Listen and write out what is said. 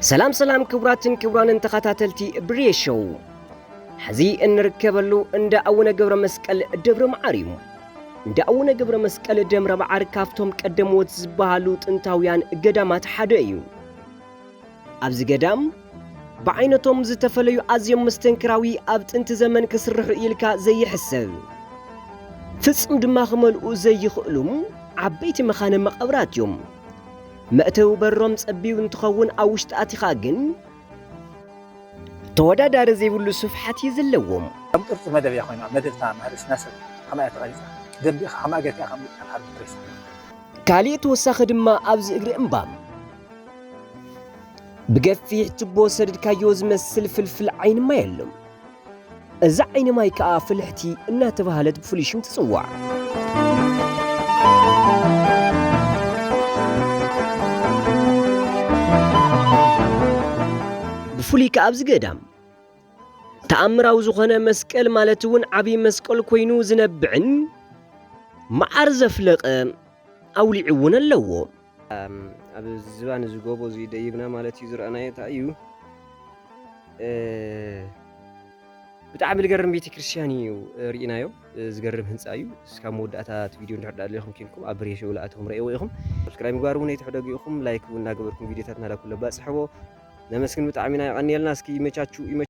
ሰላም ክቡራን ተኸታተልቲ ብሬ ሾው ሕዚ እንርከበሉ እንደ አቡነ ገብረ መስቀል ደብረ መዓር እዩ። እንደ አቡነ ገብረ መስቀል ደብረ መዓር ካፍቶም ቀደሞት ዝበሃሉ ጥንታውያን ገዳማት ሓደ እዩ። ኣብዚ ገዳም ብዓይነቶም ዝተፈለዩ ኣዝዮም መስተንክራዊ ኣብ ጥንቲ ዘመን ክስርሑ ኢልካ ዘይሕሰብ ፍጹም ድማ ክመልኡ ዘይኽእሉ ዓበይቲ መኻነ መቐብራት እዮም። መእተው በሮም ጸቢብ እንትኸውን ኣብ ውሽጢ ኣቲኻ ግን ተወዳዳሪ ዘይብሉ ስፍሓት ዘለዎም ከም ቅርጽ መደብ እያ ኮይና መደብታ ማህረስና ሰብ ከመይ ተቐሪጻ ደንቢኻ ከመይ ገርካ ከም ትሬስ ካልእ ተወሳኺ ድማ ኣብዚ እግሪ እምባ ብገፊሕ ቱቦ ሰደድካዮ ዝመስል ፍልፍል ዓይኒ ማይ ኣሎ። እዛ ዓይኒ ማይ ከዓ ፍልሕቲ እናተባህለት ብፍሉይ ሽም ትጽዋዕ። ብፍሉይ ከዓ ኣብዚ ገዳም ተኣምራዊ ዝኾነ መስቀል ማለት እውን ዓብይ መስቀል ኮይኑ ዝነብዕን መዓር ዘፍለቐ ኣውሊዕ እውን ኣለዎ። ኣብ ዝባን ዝጎቦ ደይብና ማለት እዩ ዝረአናዮ እንታይ እዩ ብጣዕሚ ዝገርም ቤተ ክርስቲያን እዩ ርኢናዮ። ዝገርም ህንፃ እዩ። እስካብ መወዳእታ ቪድዮ እንድሕር ኢኹም ኮይንኩም ኣብ ብሬ ሾው ለኣተኹም ረእይዎ ኢኹም ሰብስክራይብ ምግባር እውን ኣይትሕደጉ ኢኹም ላይክ እውን እናገበርኩም ቪድዮታት ናላኩለ ባፅሕዎ ነመስግን ብጣዕሚ ኢና ይቀኒየልና። እስኪ ይመቻችሁ።